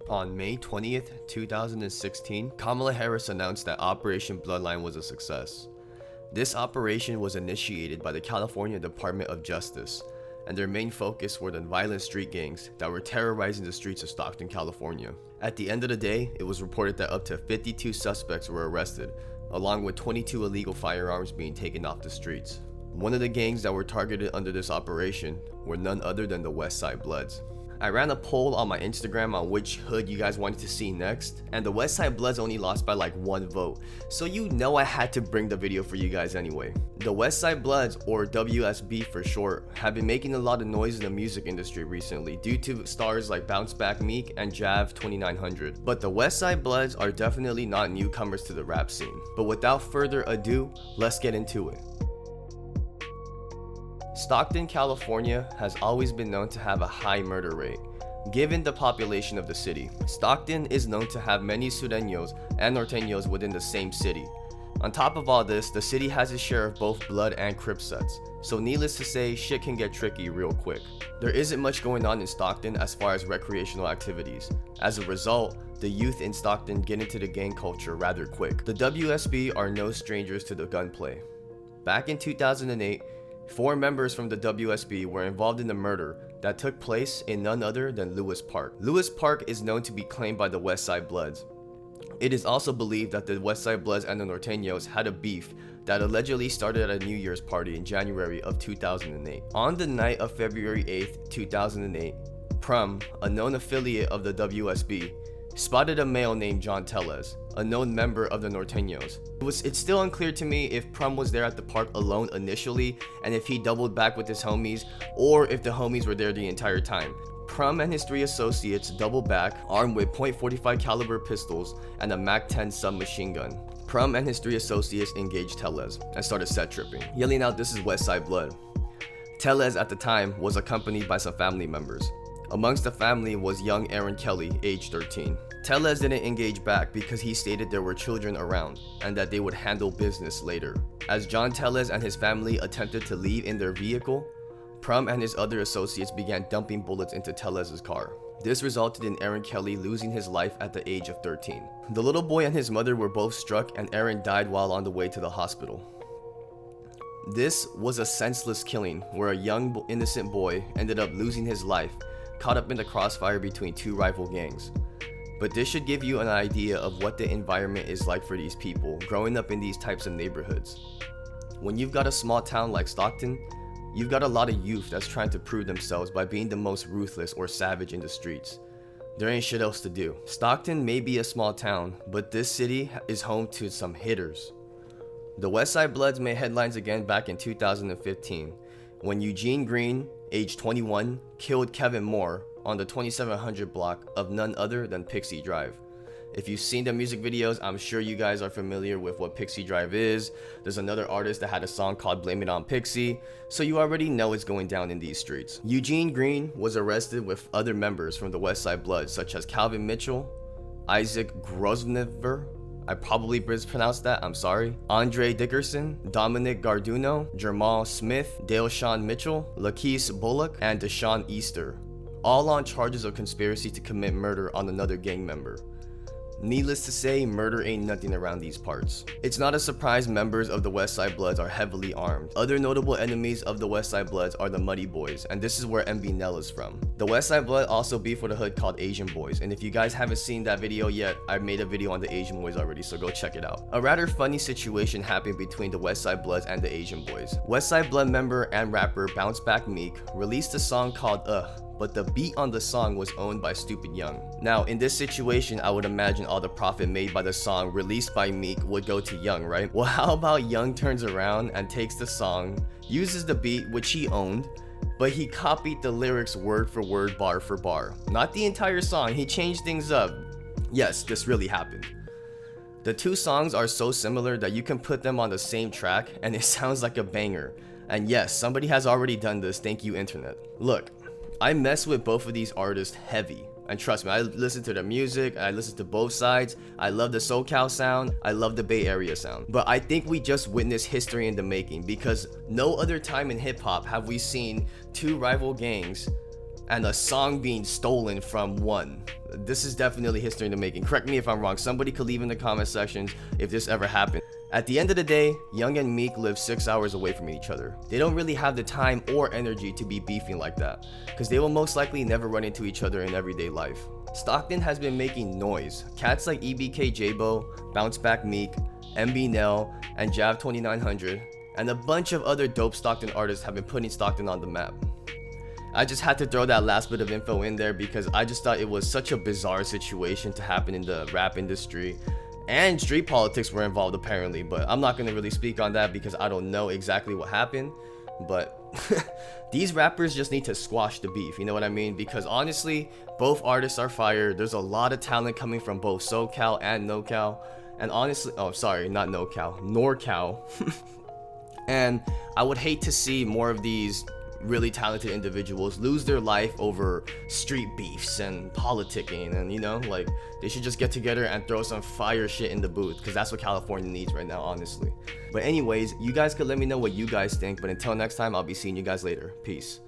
On May 20th, 2016, Kamala Harris announced that Operation Bloodline was a success. This operation was initiated by the California Department of Justice, and their main focus were the violent street gangs that were terrorizing the streets of Stockton, California. At the end of the day, it was reported that up to 52 suspects were arrested, along with 22 illegal firearms being taken off the streets. One of the gangs that were targeted under this operation were none other than the Westside Bloods. I ran a poll on my Instagram on which hood you guys wanted to see next, and the Westside Bloods only lost by like 1 vote, so you know I had to bring the video for you guys anyway. The Westside Bloods, or WSB for short, have been making a lot of noise in the music industry recently due to stars like BounceBackMeek and Jav 2900. But the Westside Bloods are definitely not newcomers to the rap scene. But without further ado, let's get into it. Stockton, California has always been known to have a high murder rate. Given the population of the city, Stockton is known to have many Sureños and Norteños within the same city. On top of all this, the city has its share of both Blood and Crip sets, so needless to say, shit can get tricky real quick. There isn't much going on in Stockton as far as recreational activities. As a result, the youth in Stockton get into the gang culture rather quick. The WSB are no strangers to the gunplay. Back in 2008, 4 members from the WSB were involved in the murder that took place in none other than Lewis Park. Lewis Park is known to be claimed by the Westside Bloods. It is also believed that the Westside Bloods and the Norteños had a beef that allegedly started at a New Year's party in January of 2008. On the night of February 8th, 2008, Prum, a known affiliate of the WSB, spotted a male named John Tellez, a known member of the Norteños. It's still unclear to me if Prum was there at the park alone initially and if he doubled back with his homies, or if the homies were there the entire time. Prum and his 3 associates doubled back, armed with .45 caliber pistols and a MAC-10 submachine gun. Prum and his 3 associates engaged Tellez and started set tripping, yelling out, "This is Westside Blood." Tellez at the time was accompanied by some family members. Amongst the family was young Aaron Kelly, age 13. Tellez didn't engage back because he stated there were children around and that they would handle business later. As John Tellez and his family attempted to leave in their vehicle, Prum and his other associates began dumping bullets into Tellez's car. This resulted in Aaron Kelly losing his life at the age of 13. The little boy and his mother were both struck, and Aaron died while on the way to the hospital. This was a senseless killing where a young innocent boy ended up losing his life, caught up in the crossfire between 2 rival gangs. But this should give you an idea of what the environment is like for these people growing up in these types of neighborhoods. When you've got a small town like Stockton, you've got a lot of youth that's trying to prove themselves by being the most ruthless or savage in the streets. There ain't shit else to do. Stockton may be a small town, but this city is home to some hitters. The Westside Bloods made headlines again back in 2015 when Eugene Green, age 21, killed Kevin Moore on the 2700 block of none other than Pixie Drive. If you've seen the music videos, I'm sure you guys are familiar with what Pixie Drive is. There's another artist that had a song called Blame It On Pixie, so you already know it's going down in these streets. Eugene Green was arrested with other members from the Westside Bloods such as Calvin Mitchell, Isaac Grosvenor, I probably mispronounced that, I'm sorry, Andre Dickerson, Dominic Garduno, Jamal Smith, Dale-Shawn Mitchell, Lakeith Bullock, and Deshaun Easter, all on charges of conspiracy to commit murder on another gang member. Needless to say, murder ain't nothing around these parts. It's not a surprise members of the Westside Bloods are heavily armed. Other notable enemies of the Westside Bloods are the Muddy Boys, and this is where Mbnel is from. The Westside Blood also beef with a hood called Asian Boys, and if you guys haven't seen that video yet, I made a video on the Asian Boys already, so go check it out. A rather funny situation happened between the Westside Bloods and the Asian Boys. Westside Blood member and rapper BounceBackMeek released a song called but the beat on the song was owned by Stupid Young. Now, in this situation, I would imagine all the profit made by the song released by Meek would go to Young, right? Well, how about Young turns around and takes the song, uses the beat, which he owned, but he copied the lyrics word for word, bar for bar. Not the entire song, he changed things up. Yes, this really happened. The 2 songs are so similar that you can put them on the same track and it sounds like a banger. And yes, somebody has already done this, thank you internet. Look, I mess with both of these artists heavy, and trust me, I listen to their music, I listen to both sides, I love the SoCal sound, I love the Bay Area sound. But I think we just witnessed history in the making, because no other time in hip hop have we seen 2 rival gangs and a song being stolen from one. This is definitely history in the making. Correct me if I'm wrong. Somebody could leave in the comment sections if this ever happened. At the end of the day, Young and Meek live 6 hours away from each other. They don't really have the time or energy to be beefing like that, because they will most likely never run into each other in everyday life. Stockton has been making noise. Cats like EBKJaaybo, BounceBackMeek, Mbnel, and Jav 2900, and a bunch of other dope Stockton artists have been putting Stockton on the map. I just had to throw that last bit of info in there because I just thought it was such a bizarre situation to happen in the rap industry. And street politics were involved apparently, but I'm not going to really speak on that because I don't know exactly what happened. But these rappers just need to squash the beef, you know what I mean? Because honestly, both artists are fire. There's a lot of talent coming from both SoCal and NoCal. And honestly, oh sorry, not NoCal, NorCal. And I would hate to see more of these really talented individuals lose their life over street beefs and politicking, and you know, like, they should just get together and throw some fire shit in the booth, because that's what California needs right now, honestly. But anyways, you guys could let me know what you guys think, but until next time, I'll be seeing you guys later. Peace.